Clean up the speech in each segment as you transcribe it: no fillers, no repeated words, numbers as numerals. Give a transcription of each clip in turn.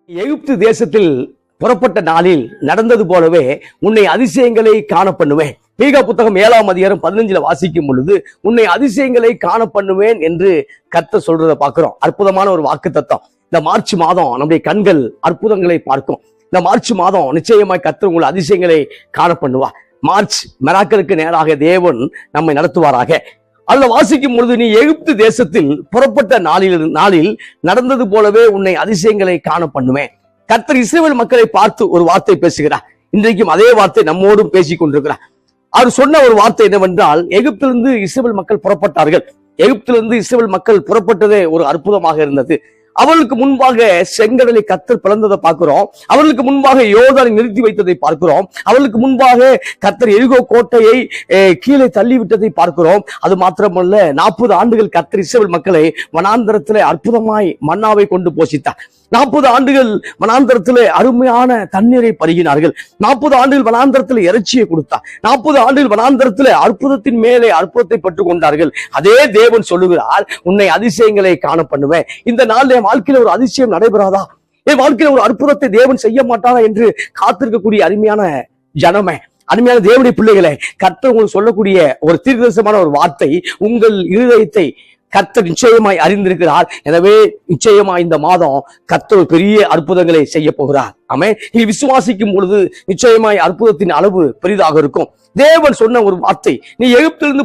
எகிப்து தேசத்தில் புறப்பட்ட நாளில் நடந்தது போலவே உன்னை அதிசயங்களை காண பண்ணுவேன். மீகா புத்தகம் 7ஆம் அதிகாரம் 15 வாசிக்கும் பொழுது உன்னை அதிசயங்களை காண பண்ணுவேன் என்று கர்த்தர் சொல்றதை பார்க்கிறோம். அற்புதமான ஒரு வாக்கு தத்தம். இந்த மார்ச் மாதம் நம்முடைய கண்கள் அற்புதங்களை பார்க்கும். இந்த மார்ச் மாதம் நிச்சயமாய் கர்த்தர் உங்களை அதிசயங்களை காண பண்ணுவா. மார்ச் மெராக்களுக்கு நேராக தேவன் நம்மை நடத்துவாராக. அதுல வாசிக்கும் பொழுது நீ எகிப்து தேசத்தில் புறப்பட்ட நாளில் நடந்தது போலவே உன்னை அதிசயங்களை காண பண்ணுவேன். கர்த்தர் இஸ்ரவேல் மக்களை பார்த்து ஒரு வார்த்தை பேசுகிறார். இன்றைக்கும் அதே வார்த்தை நம்மோடும் பேசிக் கொண்டிருக்கிறார். அவர் சொன்ன ஒரு வார்த்தை என்னவென்றால், எகிப்திலிருந்து இஸ்ரவேல் மக்கள் புறப்பட்டார்கள். எகிப்திலிருந்து இஸ்ரவேல் மக்கள் புறப்பட்டதே ஒரு அற்புதமாக இருந்தது. அவர்களுக்கு முன்பாக செங்கடலை கர்த்தர் பிளந்ததை பார்க்கிறோம். அவர்களுக்கு முன்பாக யோர்தானை நிறுத்தி வைத்ததை பார்க்கிறோம். அவர்களுக்கு முன்பாக கர்த்தர் எரிகோ கோட்டையை கீழே தள்ளிவிட்டதை பார்க்கிறோம். அது மாத்திரமல்ல, 40 ஆண்டுகள் கர்த்தர் இஸ்ரவேல் மக்களை வனாந்தரத்திலே அற்புதமாய் மன்னாவை கொண்டு போஷித்தார். 40 ஆண்டுகள் வனாந்தரத்திலே அருமையான தண்ணீரை பருகினார்கள். 40 ஆண்டுகள் வனாந்தரத்திலே இறைச்சியை கொடுத்தார். 40 ஆண்டுகள் வனாந்தரத்திலே அற்புதத்தின் மேலே அற்புதத்தை பெற்றுக் கொண்டார்கள். அதே தேவன் சொல்லுகிறார், உன்னை அதிசயங்களை காண பண்ணுவேன். இந்த நாள் என் வாழ்க்கையில ஒரு அதிசயம் நடைபெறாதா, என் வாழ்க்கையில ஒரு அற்புதத்தை தேவன் செய்ய மாட்டாரா என்று காத்திருக்கக்கூடிய அருமையான ஜனமே, அருமையான தேவனுடைய பிள்ளைகளை, கர்த்தர் உங்களுக்கு சொல்லக்கூடிய ஒரு தீர்க்கதரிசனமான ஒரு வார்த்தை, உங்கள் இருதயத்தை கர்த்தர் நிச்சயமாய் அறிந்திருக்கிறார். எனவே நிச்சயமாய் இந்த மாதம் கர்த்தர் பெரிய அற்புதங்களை செய்ய போகிறார். ஆமென். நீ விசுவாசிக்கும் பொழுது நிச்சயமாய் அற்புதத்தின் அளவு பெரிதாக இருக்கும். தேவன் சொன்ன ஒரு வார்த்தை, நீ எகிப்திலிருந்து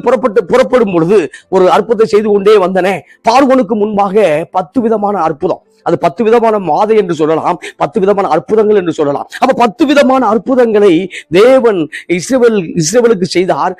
புறப்படும் பொழுது ஒரு அற்புதத்தை செய்து கொண்டே வந்தனே. பார்வோனுக்கு முன்பாக 10 விதமான அற்புதம், அது 10 விதமான மாதை என்று சொல்லலாம், 10 விதமான அற்புதங்கள் என்று சொல்லலாம். அப்ப 10 விதமான அற்புதங்களை தேவன் இஸ்ரவேலுக்கு செய்தார்,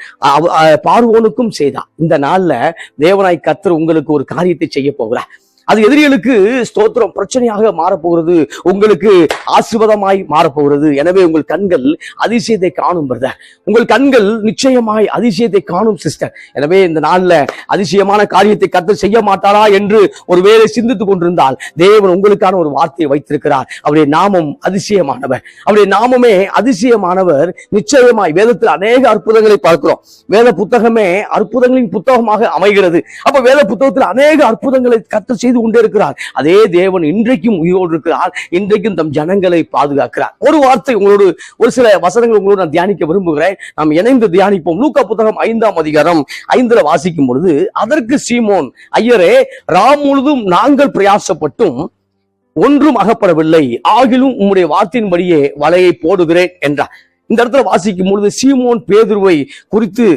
பார்வோனுக்கும் செய்தார். இந்த நாள்ல தேவனாய் கர்த்தர் உங்களுக்கு ஒரு காரியத்தை செய்ய போகிறார். அது எதிரிகளுக்கு ஸ்தோத்திரம் பிரச்சனையாக மாறப்போகிறது, உங்களுக்கு ஆசீர்வாதமாய் மாறப்போகிறது. எனவே உங்கள் கண்கள் அதிசயத்தை காணும் பிரதர், உங்கள் கண்கள் நிச்சயமாய் அதிசயத்தை காணும் சிஸ்டர். எனவே இந்த நாள்ல அதிசயமான காரியத்தை கர்த்தர் செய்ய மாட்டாரா என்று ஒருவேளை சிந்தித்துக் கொண்டிருந்தால், தேவன் உங்களுக்கான ஒரு வார்த்தையை வைத்திருக்கிறார். அவருடைய நாமம் அதிசயமானவர், அவருடைய நாமமே அதிசயமானவர். நிச்சயமாய் வேதத்தில் அநேக அற்புதங்களை பார்க்கிறோம். வேத புத்தகமே அற்புதங்களின் புத்தகமாக அமைகிறது. அப்ப வேத புத்தகத்தில் அநேக அற்புதங்களை கர்த்தர் செய்து கொண்டே இருக்கிறார். அதே தேவன் இன்றைக்கும் உயிரோடு இருக்கிறார், இன்றைக்கும் தம் ஜனங்களை பாதுகாக்கிறார். ஒரு வார்த்தை உங்களோடு, ஒரு சில வசனங்கள் உங்களோடு நான் தியானிக்க விரும்புகிறேன். நாம் இணைந்து தியானிப்போம். லூக்கா புத்தகம் 5ஆம் அதிகாரம் 5 வாசிக்கும் பொழுது, அதற்கு சீமோன், ஐயரே, ராம் முழுதும் நாங்கள் பிரயாசப்பட்டும் ஒன்றும் அகப்படவில்லை, ஆகிலும் உம்முடைய வார்த்தையின்படியே வலையை போடுகிறேன் என்றார். இந்த இடத்துல வாசிக்கும் பொழுது சீமோன் பேதுருவை குறித்து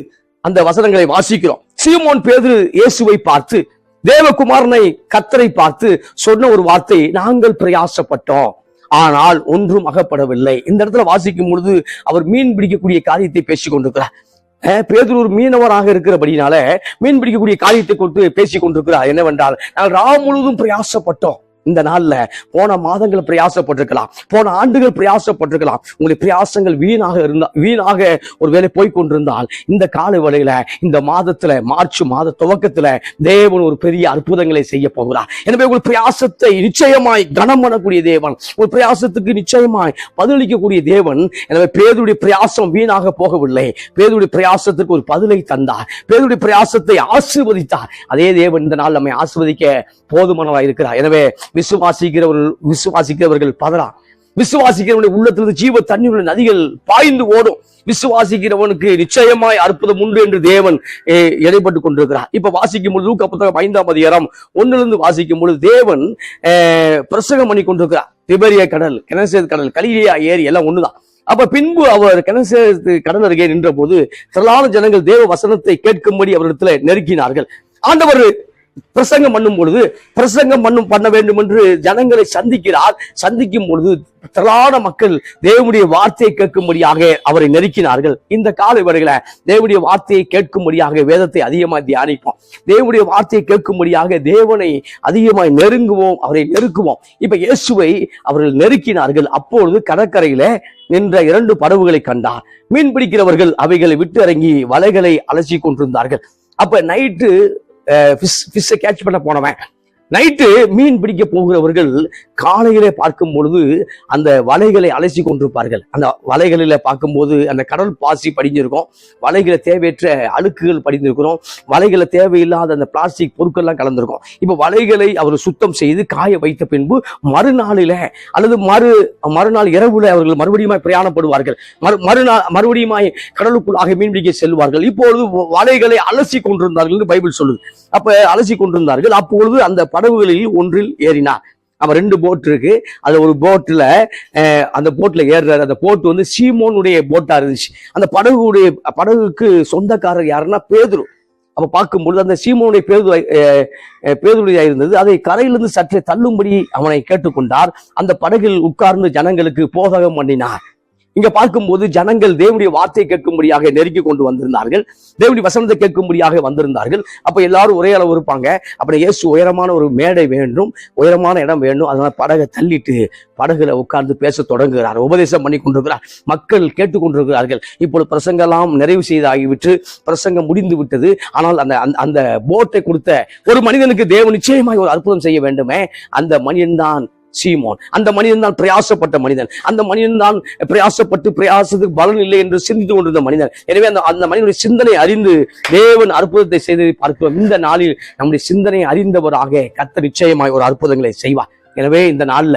அந்த வசனங்களை வாசிக்கிறோம். சீமோன் பேதுரு இயேசுவை பார்த்து, தேவகுமாரனை கர்த்தரை பார்த்து சொன்ன ஒரு வார்த்தை, நாங்கள் பிரயாசப்பட்டோம் ஆனால் ஒன்றும் அகப்படவில்லை. இந்த இடத்துல வாசிக்கும் பொழுது அவர் மீன் பிடிக்கக்கூடிய காரியத்தை பேசிக் கொண்டிருக்கிறார். பேதுரு ஒரு மீனவராக இருக்கிறபடினால மீன் பிடிக்கக்கூடிய காரியத்தை கொண்டு பேசிக் கொண்டிருக்கிறார். என்னவென்றால், நாங்கள் ராம் முழுவதும் பிரயாசப்பட்டோம். இந்த நாள்ல போன மாதங்கள் பிரயாசப்பட்டிருக்கலாம், போன ஆண்டுகள் பிரயாசப்பட்டிருக்கலாம். உங்களுடைய பிரயாசங்கள் வீணாக ஒரு வேலை போய்கொண்டிருந்தால், இந்த கால வேளையில, இந்த மாதத்துல, மார்ச் மாத துவக்கத்துல தேவன் ஒரு பெரிய அற்புதங்களை செய்ய போகிறார். எனவே உங்கள் பிரயாசத்தை நிச்சயமாய் கனம் பண்ணக்கூடிய தேவன், உங்கள் பிரயாசத்துக்கு நிச்சயமாய் பதிலளிக்கக்கூடிய தேவன். எனவே பேதுருடைய பிரயாசம் வீணாக போகவில்லை. பேதுருடைய பிரயாசத்துக்கு ஒரு பதிலை தந்தார், பேதுருடைய பிரயாசத்தை ஆசீர்வதித்தார். அதே தேவன் இந்த நாள் நம்மை ஆசீர்வதிக்க போதுமானவராக இருக்கிறார். எனவே விசுவாசிக்கிறவர்கள் பதறா, விசுவாசிக்கிறவனுடைய உள்ளத்திலிருந்து ஜீவ தண்ணீருள்ள நதிகள் பாய்ந்து ஓடும். விசுவாசிக்கிறவனுக்கு நிச்சயமாய் அற்புதம் உண்டு என்று தேவன் எடைப்பட்டுக் கொண்டிருக்கிறார். இப்ப வாசிக்கும் பொழுது லூக்கா புத்தகம் 5ஆம் அதிகாரம் 1 வாசிக்கும் பொழுது தேவன் பிரசங்கம் பண்ணி கொண்டிருக்கிறார். திபேரியா கடல், கெனசரேத் கடல், கலிலேயா ஏரி எல்லாம் ஒண்ணுதான். அப்ப பின்பு அவர் கெனசரேத் கடல் அருகே நின்ற போது திரளான ஜனங்கள் தேவ வசனத்தை கேட்கும்படி அவரிடத்துல நெருக்கினார்கள். ஆண்டவர் பிரசங்கம் பண்ணும் பொழுது பண்ண வேண்டும் என்று ஜனங்களை சந்திக்கிறார். சந்திக்கும் பொழுது திரளான மக்கள் தேவனுடைய வார்த்தையை கேட்கும்படியாக அவரை நெருக்கினார்கள். இந்த கால வேளையில தேவனுடைய வார்த்தையை கேட்கும்படியாக வேதத்தை அதிகமாய் தியானிப்போம். தேவனுடைய வார்த்தையை கேட்கும்படியாக தேவனை அதிகமாய் நெருங்குவோம், அவரை நெருக்குவோம். இப்ப இயேசுவை அவர்கள் நெருக்கினார்கள். அப்பொழுது கடற்கரையில நின்ற 2 படகுகளை கண்டார். மீன் பிடிக்கிறவர்கள் அவைகளை விட்டு இறங்கி வலைகளை அலசி கொண்டிருந்தார்கள். அப்ப நைட்டு ஃபிஷ்ஷை கேட்ச் பண்ண போனவன் நைட்டு மீன் பிடிக்க போகிறவர்கள் காலையிலே பார்க்கும் பொழுது அந்த வலைகளை அலசி கொண்டிருப்பார்கள். அந்த வலைகளில பார்க்கும்போது அந்த கடல் பாசி படிஞ்சிருக்கும், வலைகளை தேவையற்ற அழுக்குகள் படிந்திருக்கிறோம், வலைகளை தேவையில்லாத அந்த பிளாஸ்டிக் பொருட்கள்லாம் கலந்திருக்கும். இப்ப வலைகளை அவர் சுத்தம் செய்து காய வைத்த பின்பு மறுநாளில அல்லது மறுநாள் இரவுல அவர்கள் மறுபடியும் பிரயாணப்படுவார்கள். மறுபடியும் கடலுக்குள்ளாக மீன் பிடிக்க செல்வார்கள். இப்பொழுது வலைகளை அலசி கொண்டிருந்தார்கள் என்று பைபிள் சொல்லுது. அப்ப அலசி கொண்டிருந்தார்கள். அப்பொழுது அந்த படகுகளில் ஒன்றில் ஏறினார். அவன் 2 போட் இருக்கு. அது ஒரு போட்ல அந்த போட்ல ஏறுறாரு. அந்த போட் வந்து சீமோனுடைய போட்டா இருந்துச்சு. அந்த படகுக்கு சொந்தக்காரர் யாருன்னா பேதுரு. அப்ப பார்க்கும்பொழுது அந்த சீமோனுடைய பேதுருடையா இருந்தது. அதை கரையிலிருந்து சற்றே தள்ளும்படி அவனை கேட்டுக்கொண்டார். அந்த படகில் உட்கார்ந்து ஜனங்களுக்கு போதகம் பண்ணினார். இங்க பார்க்கும்போது ஜனங்கள் தேவனுடைய வார்த்தையை கேட்கும்படியாக நெருக்கி கொண்டு வந்திருந்தார்கள், தேவனுடைய வசனத்தை கேட்கும்படியாக வந்திருந்தார்கள். அப்ப எல்லாரும் ஒரே அளவு இருப்பாங்க. அப்புறம் இயேசு உயரமான ஒரு மேடை வேண்டும், உயரமான இடம் வேண்டும். அதனால படகை தள்ளிட்டு படகுல உட்கார்ந்து பேச தொடங்குகிறார், உபதேசம் பண்ணி கொண்டிருக்கிறார். மக்கள் கேட்டுக்கொண்டிருக்கிறார்கள். இப்பொழுது பிரசங்கெல்லாம் நிறைவு செய்தாகிவிட்டு பிரசங்கம் முடிந்து விட்டது. ஆனால் அந்த போட்டை கொடுத்த ஒரு மனிதனுக்கு தேவன் நிச்சயமாய் ஒரு அற்புதம் செய்ய வேண்டுமே. அந்த மனிதன் தான் சீமோன். அந்த மனிதன் தான் பிரயாசப்பட்ட மனிதன். அந்த மனிதன் தான் பிரயாசத்துக்கு பலன் இல்லை என்று சிந்தித்துக் கொண்டிருந்த மனிதன். எனவே அந்த மனிதனுடைய சிந்தனை அறிந்து தேவன் அற்புதத்தை செய்ததை பார்க்கிறோம். இந்த நாளில் நம்முடைய சிந்தனை அறிந்தவராக கர்த்தர் நிச்சயமாய் ஒரு அற்புதங்களை செய்வார். எனவே இந்த நாள்ல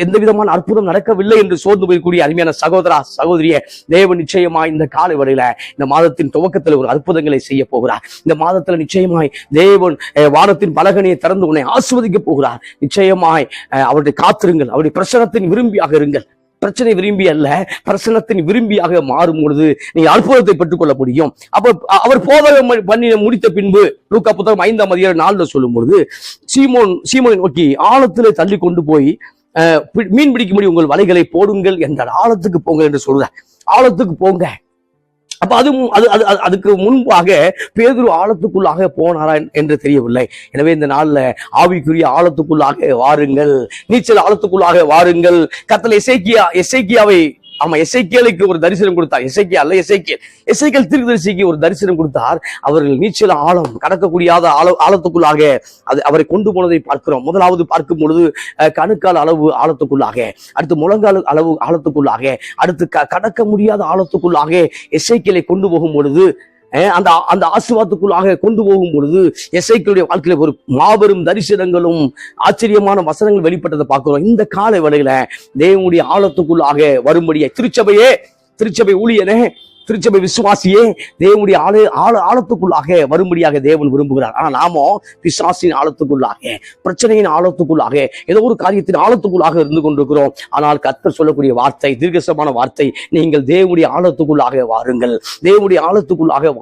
எந்த விதமான அற்புதம் நடக்கவில்லை என்று சோர்ந்து போயக்கூடிய அருமையான சகோதரா சகோதரிய, தேவன் நிச்சயமாய் இந்த காலை வேளையில இந்த மாதத்தின் துவக்கத்தில் ஒரு அற்புதங்களை செய்ய போகிறார். இந்த மாதத்துல நிச்சயமாய் தேவன் வானத்தின் பலகனையை திறந்து உன்னை ஆசீர்வதிக்க போகிறார். நிச்சயமாய் அவருடைய காத்திருங்கள், அவருடைய பிரசனத்தின் விரும்பியாக இருங்கள். பிரச்சனை விரும்பி அல்ல, பிரசனத்தின் விரும்பியாக மாறும் பொழுது நீங்க அற்புதத்தை பெற்றுக் கொள்ள முடியும். அப்ப அவர் போதகம் பண்ணி முடித்த பின்பு லூக்கா புத்தகம் 5:4 சொல்லும் பொழுது சீமோனை நோக்கி ஆழத்திலே தள்ளி கொண்டு போய் மீன் பிடிக்கும்படி உங்கள் வலைகளை போடுங்கள் என்றார். ஆழத்துக்கு போங்க என்று சொல்றார். ஆழத்துக்கு போங்க. அப்ப அதுக்கு முன்பாக பேதுரு ஆழத்துக்குள்ளாக போனாரா என்று தெரியவில்லை. எனவே இந்த நாள்ல ஆவிக்குரிய ஆழத்துக்குள்ளாக வாருங்கள், நீச்சல் ஆழத்துக்குள்ளாக வாருங்கள். கர்த்தர் எசேக்கியாவை எசேக்கியேலுக்கு ஒரு தரிசனம் கொடுத்தார். எசேக்கியேல் தீர்க்கதரிசிக்கு ஒரு தரிசனம் கொடுத்தார். அவர்கள் நீச்சல் ஆழம் கடக்கக்கூடியாத ஆழத்துக்குள்ளாக அவரை கொண்டு போனதை பார்க்கிறோம். முதலாவது பார்க்கும் பொழுது கணுக்கால் அளவு ஆழத்துக்குள்ளாக, அடுத்து முழங்கால் அளவு ஆழத்துக்குள்ளாக, அடுத்து கடக்க முடியாத ஆழத்துக்குள்ளாக எசேக்கியேலை கொண்டு போகும் பொழுது அந்த ஆசீர்வாதத்துக்குள்ளாக கொண்டு போகும் பொழுது எசேக்கியேலுடைய வாழ்க்கையில ஒரு மாபெரும் தரிசனங்களும் ஆச்சரியமான வசனங்கள் வெளிப்பட்டதை பார்க்கிறோம். இந்த காலை வேளையில தேவனுடைய ஆழத்துக்குள்ளாக வரும்படியே திருச்சபை ஊழியனே, திருச்சபை விசுவாசியே, தேவனுடைய ஆழத்துக்குள்ளாக வரும்படியாக தேவன் விரும்புகிறார். ஆனா நாமோ பிசாசின் ஆழத்துக்குள்ளாக, பிரச்சனையின் ஆழத்துக்குள்ளாக, ஏதோ ஒரு காரியத்தின் ஆழத்துக்குள்ளாக இருந்து கொண்டிருக்கிறோம். ஆனால் கர்த்தர் சொல்லக்கூடிய வார்த்தை தீர்க்கமான வார்த்தை, நீங்கள் தேவனுடைய ஆழத்துக்குள்ளாக வாருங்கள், தேவனுடைய ஆழத்துக்குள்ளாக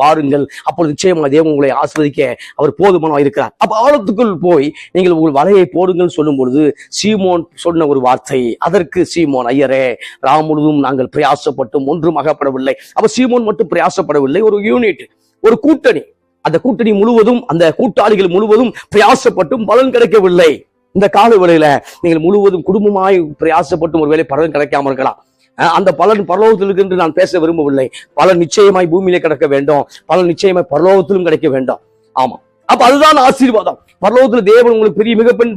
வாருங்கள். அப்பொழுது நிச்சயமாக தேவன் உங்களை ஆசீர்வதிக்க அவர் போதுமானவராக இருக்கிறார். அப்ப ஆழத்துக்குள் போய் நீங்கள் உங்கள் வலையை போடுங்கள் சொல்லும் பொழுது சீமோன் சொன்ன ஒரு வார்த்தை, அதற்கு சீமோன், ஐயரே, ராம் முழுவதும் நாங்கள் பிரயாசப்பட்டும் ஒன்றும் அகப்படவில்லை. அப்ப சீமோன் மட்டும் பிரயாசப்படவில்லை, ஒரு யூனிட், ஒரு கூட்டணி. அந்த கூட்டணி முழுவதும், அந்த கூட்டாளிகள் முழுவதும் பிரயாசப்பட்டும் பலன் கிடைக்கவில்லை. இந்த கால வேளையில நீங்கள் முழுவதும் குடும்பமாய் பிரயாசப்பட்டும் ஒருவேளை பலன் கிடைக்காம இருக்கலாம். அந்த பலன் பரலோகத்தில் இருக்கு என்று நான் பேச விரும்பவில்லை. பலன் நிச்சயமாய் பூமியிலே கிடைக்க வேண்டும், பலன் நிச்சயமாய் பரலோகத்திலும் கிடைக்க வேண்டும். ஆமா, அப்ப அதுதான் ஆசீர்வாதம். பரலோகத்துல தேவன் உங்களுக்கு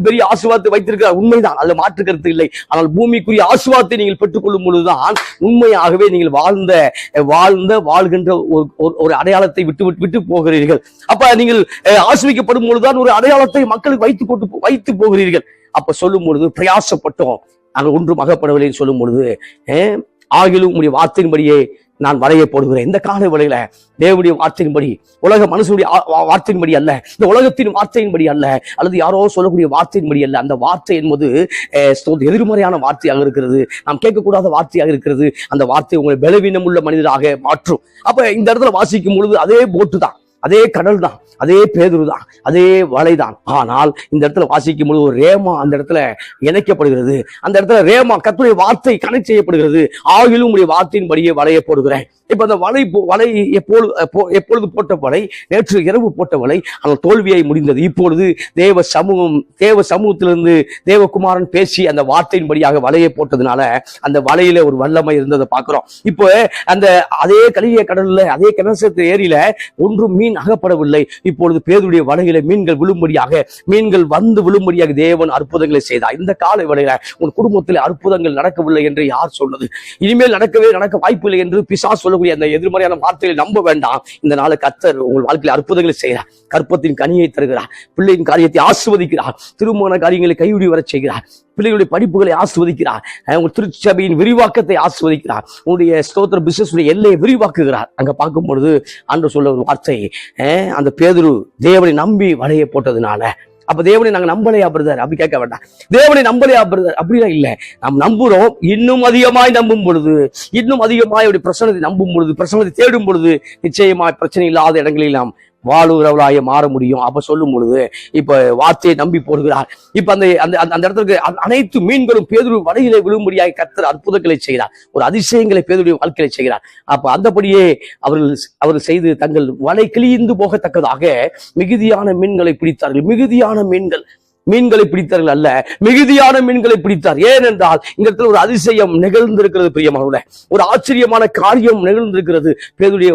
பெரிய ஆசீர்வாதத்தை வைத்திருக்கிறார், உண்மைதான், அதுல மாற்று கருத்து இல்லை. ஆனால் பூமிக்குரிய ஆசீர்வாதத்தை நீங்கள் பெற்றுக்கொள்ளும் பொழுதுதான் உண்மையாகவே நீங்கள் வாழ்கின்ற ஒரு அடையாளத்தை விட்டு போகிறீர்கள். அப்ப நீங்கள் ஆசீர்வதிக்கப்படும் பொழுதுதான் ஒரு அடையாளத்தை மக்களுக்கு வைத்து போகிறீர்கள். அப்ப சொல்லும் பொழுது பிரயாசப்பட்டோம், நாங்கள் ஒன்றும் அகப்படவில்லை சொல்லும் பொழுது ஆகிலும் உங்களுடைய வார்த்தையின்படியே நான் வலையை போடுகிறேன். இந்த கால வேளையில தேவனுடைய வார்த்தையின்படி, உலக மனுஷனுடைய வார்த்தையின்படி அல்ல, இந்த உலகத்தின் வார்த்தையின்படி அல்ல, அல்லது யாரோ சொல்லக்கூடிய வார்த்தையின்படி அல்ல. அந்த வார்த்தை என்பது எதிர்மறையான வார்த்தையாக இருக்கிறது, நாம் கேட்கக்கூடாத வார்த்தையாக இருக்கிறது. அந்த வார்த்தை உங்களை பலவீனம் உள்ள மனிதராக மாற்றும். அப்ப இந்த இடத்துல வாசிக்கும் பொழுது அதே போட்டு தான், அதே கடல் தான், அதே பேதுரு தான், அதே வலைதான். ஆனால் இந்த இடத்துல வாசிக்கும் பொழுது ஒரு ரேமா அந்த இடத்துல இணைக்கப்படுகிறது. அந்த இடத்துல ரேமா கர்த்தருடைய வார்த்தை கனெக்ட் செய்யப்படுகிறது. ஆகிலும் உங்களுடைய வார்த்தையின்படியே வலையை போடுகிறேன். இப்ப அந்த வலை எப்பொழுது போட்ட வலை, நேற்று இரவு போட்ட வலை, அந்த தோல்வியை முடிந்தது. இப்பொழுது தேவ சமூகத்திலிருந்து தேவகுமாரன் பேசி அந்த வார்த்தையின்படியாக வலையை போட்டதுனால அந்த வலையில ஒரு வல்லமை இருந்ததை பார்க்கிறோம். இப்போ அந்த அதே கலிய கடல்ல, அதே கனசத்து ஏரியில ஒன்றும் மீன் மீன் அகப்படவில்லை. இப்பொழுது பேதுருடைய வலையில மீன்கள் வந்து விழும்படியாக தேவன் அற்புதங்களை செய்தார். இந்த காலை வேளையில உன் குடும்பத்தில் அற்புதங்கள் நடக்கவில்லை என்று யார் சொன்னது? இனிமேல் நடக்க வாய்ப்பில்லை என்று பிசாசு சொல்லக்கூடிய அந்த எதிர்மறையான வார்த்தைகளை நம்ப வேண்டாம். இந்த நாளை கர்த்தர் உங்கள் வாழ்க்கையில் அற்புதங்களை செய்கிறார். கற்பத்தின் கனியை தருகிறார். பிள்ளையின் காரியத்தை ஆசிர்வதிக்கிறார். திருமண காரியங்களை கைவிடி வர செய்கிறார். பிள்ளைகளுடைய படிப்புகளை ஆசிர்வதிக்கிறார். உங்கள் திருச்சபையின் விரிவாக்கத்தை ஆசிர்வதிக்கிறார். உங்களுடைய ஸ்தோத்திர பிசினஸ் எல்லையை விரிவாக்குகிறார். அங்க பார்க்கும் பொழுது ஆண்டவர் சொல்ல ஒரு வார்த்தை, அந்த பேதுரு தேவனை நம்பி வலையை போட்டதுனால, அப்ப தேவனை நாங்க நம்பலையா பிரதர் அப்படி கேட்க வேண்டாம். தேவனை நம்பலையா பிரதர் அப்படிலாம் இல்ல. நாம் நம்புறோம். இன்னும் அதிகமாய் நம்பும் பொழுது, இன்னும் அதிகமாய் பிரசனத்தை நம்பும் பொழுது, பிரசனத்தை தேடும் பொழுது நிச்சயமாய் பிரச்சனை இல்லாத இடங்களில் நாம் வாழுகிறவளாய மாற முடியும். அப்ப சொல்லும் பொழுது இப்ப வார்த்தையை நம்பி போடுகிறார். இப்ப அந்த இடத்துக்கு அனைத்து மீன்களும் பேதுரு வலையிலே விழும்படியாக கர்த்தர் அற்புதங்களை செய்கிறார். ஒரு அதிசயங்களை பேதுருடைய வாழ்க்கையை செய்கிறார். அப்ப அந்தபடியே அவர்கள் செய்து தங்கள் வலை கிழிந்து போகத்தக்கதாக மிகுதியான மீன்களை பிடித்தார்கள். மிகுதியான மீன்களை பிடித்தார்கள் அல்ல, மிகுதியான மீன்களை பிடித்தார். ஏனென்றால் இந்த இடத்துல ஒரு அதிசயம் நிகழ்ந்திருக்கிறது. பிரியமானவர்களே, ஒரு ஆச்சரியமான காரியம் நிகழ்ந்திருக்கிறது. பேதுருடைய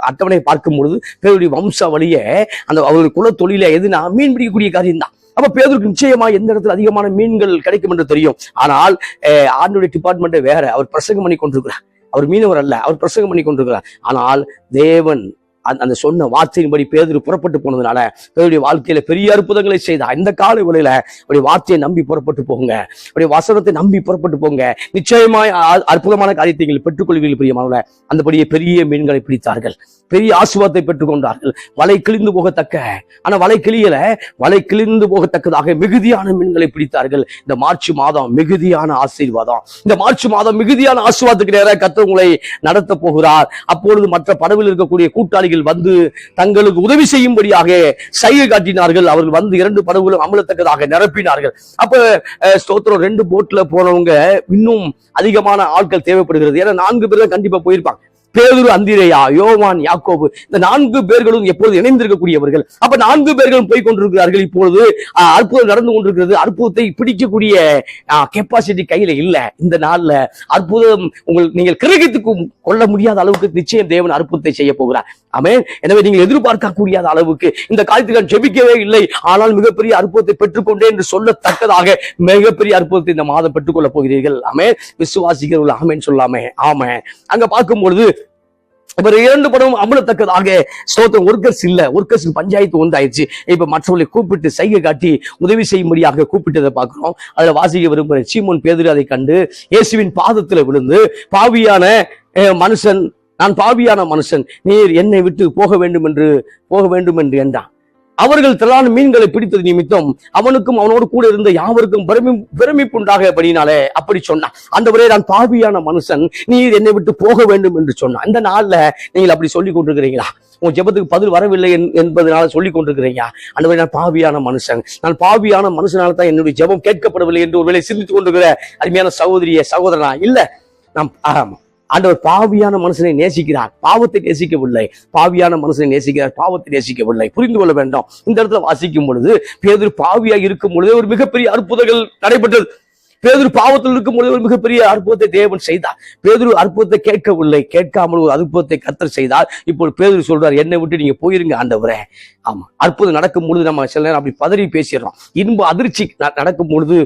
அட்டவணை பார்க்கும் பொழுது பேதுருடைய வம்சாவளியே அந்த அவருடைய குல தொழில எதுனா மீன் பிடிக்கக்கூடிய காரியம் தான். அப்ப பேதுருக்கு நிச்சயமா எந்த இடத்துல அதிகமான மீன்கள் கிடைக்கும் என்று தெரியும். ஆனால் ஆண்டோடைய டிபார்ட்மெண்ட் வேற. அவர் பிரசங்கம் பண்ணி கொண்டிருக்கிறார். அவர் மீனவர் அல்ல, அவர் பிரசங்கம் பண்ணி கொண்டிருக்கிறார். ஆனால் தேவன் அந்த சொன்ன வார்த்தையின்படி பேதுரு புறப்பட்டு போனதுனால பேதுருடைய வாழ்க்கையில பெரிய அற்புதங்களை செய்தார். இந்த காலை வேளையில அவருடைய வார்த்தையை நம்பி புறப்பட்டு போங்க, அவருடைய வசனத்தை நம்பி புறப்பட்டு போங்க. நிச்சயமாய் அற்புதமான காரியத்தை நீங்கள் பெற்றுக்கொள்வீர்கள். பிரியமானவர்களே, அந்தபடியே பெரிய மீன்களை பிடித்தார்கள், பெரிய ஆசீர்வாதத்தை பெற்றுக் கொண்டார்கள். வலை கிழிந்து போகத்தக்க, ஆனா வலை கிழிந்து போகத்தக்கதாக மிகுதியான மீன்களை பிடித்தார்கள். இந்த மார்ச் மாதம் மிகுதியான ஆசீர்வாதம், இந்த மார்ச் மாதம் மிகுதியான ஆசீர்வாதத்துக்கு நேராக கர்த்தர் உங்களை நடத்த போகிறார். அப்பொழுது மற்ற படவில் இருக்கக்கூடிய கூட்டாளிகள் வந்து தங்களுக்கு உதவி செய்யும்படியாக சைகை காட்டினார்கள். அவர்கள் வந்து 2 படகுகளும் அமலத்தக்கதாக நிரப்பினார்கள். அப்ப ஸ்தோத்திரம் 2 போட்ல போனவங்க இன்னும் அதிகமான ஆட்கள் தேவைப்படுகிறது. ஏன்னா 4 பேர் கண்டிப்பா போயிருப்பாங்க. பேதுரு, அந்திரேயா, யோவான், யாக்கோபு, இந்த 4 பேர்களும் எப்பொழுது இணைந்திருக்கக்கூடியவர்கள். அப்ப 4 பேர்களும் போய் கொண்டிருக்கிறார்கள். இப்பொழுது அற்புதம் நடந்து கொண்டிருக்கிறது. அற்புதத்தை பிடிக்கக்கூடிய கெப்பாசிட்டி கையில இல்ல. இந்த நாள்ல அற்புதம் நீங்கள் கிரகித்து கொள்ள முடியாத அளவுக்கு நிச்சயம் தேவன் அற்புதத்தை செய்ய போகிறார். ஆமென். எனவே நீங்கள் எதிர்பார்க்கக்கூடிய அளவுக்கு இந்த காலத்துக்கு நான் ஜெபிக்கவே இல்லை, ஆனால் மிகப்பெரிய அற்புதத்தை பெற்றுக்கொண்டேன் என்று சொல்லத்தக்கதாக மிகப்பெரிய அற்புதத்தை இந்த மாதம் பெற்றுக்கொள்ள போகிறீர்கள். ஆமென். விசுவாசிக்கிறவர்கள் ஆமென் சொல்லாமே. ஆமென். அங்க பார்க்கும் பொழுது இப்ப 2 படமும் அமலத்தக்கதாக ஸ்தோத்திரம் ஒர்க்கர்ஸ் பஞ்சாயத்து ஒன்றாயிடுச்சு. இப்ப மற்றவர்களை கூப்பிட்டு சைகை காட்டி உதவி செய்யும்படியாக கூப்பிட்டதை பார்க்கிறோம். அதுல வாசிக்க விரும்புகிற சீமோன் பேதுரு அதை கண்டு இயேசுவின் பாதத்துல விழுந்து, நான் பாவியான மனுஷன், நீர் என்னை விட்டு போக வேண்டும் என்று என்றான். அவர்கள் திரளான மீன்களை பிடித்தது நிமித்தம் அவனுக்கும் அவனோடு கூட இருந்த யாவருக்கும் பிரமிப்புண்டாக படினாலே அப்படி சொன்னான். ஆண்டவரே, நான் பாவியான மனுஷன், நீர் என்னை விட்டு போக வேண்டும் என்று சொன்னான். இந்த நாள்ல நீங்கள் அப்படி சொல்லிக் கொண்டிருக்கிறீங்களா? உன் ஜெபத்துக்கு பதில் வரவில்லை என்பதனால சொல்லிக் கொண்டிருக்கிறீங்க. ஆண்டவரே, நான் பாவியான மனுஷனால தான் என்னுடைய ஜெபம் கேட்கப்படவில்லை என்று ஒருவேளை சிந்தித்துக் கொண்டிருக்கிற அருமையான சகோதரனா? இல்ல, நாம் ஆண்டவர் பாவியான மனுஷனை நேசிக்கிறார், பாவத்தை நேசிக்கவில்லை. பாவியான மனுஷனை நேசிக்கிறார், பாவத்தை நேசிக்கவில்லை. புரிந்து கொள்ள வேண்டும். இந்த இடத்துல வாசிக்கும் பொழுது பேதுரு பாவியாக இருக்கும் பொழுது ஒரு மிகப்பெரிய அற்புதங்கள் நடைபெற்றது. பேதுரு பாவத்தில் இருக்கும் பொழுது ஒரு மிகப்பெரிய அற்புதத்தை தேவன் செய்தார். பேதுரு அற்புதத்தை கேட்கவில்லை, கேட்காமல் ஒரு அற்புதத்தை கர்த்தர் செய்தார். இப்போ பேதுரு சொல்றார், என்னை விட்டு நீங்க போயிருங்க ஆண்டவரே. ஆமா, அற்புதம் நடக்கும் பொழுது நம்ம சில நேரம் அப்படி பதறி பேசிடுறோம். இன்ப அதிர்ச்சி நடக்கும் பொழுது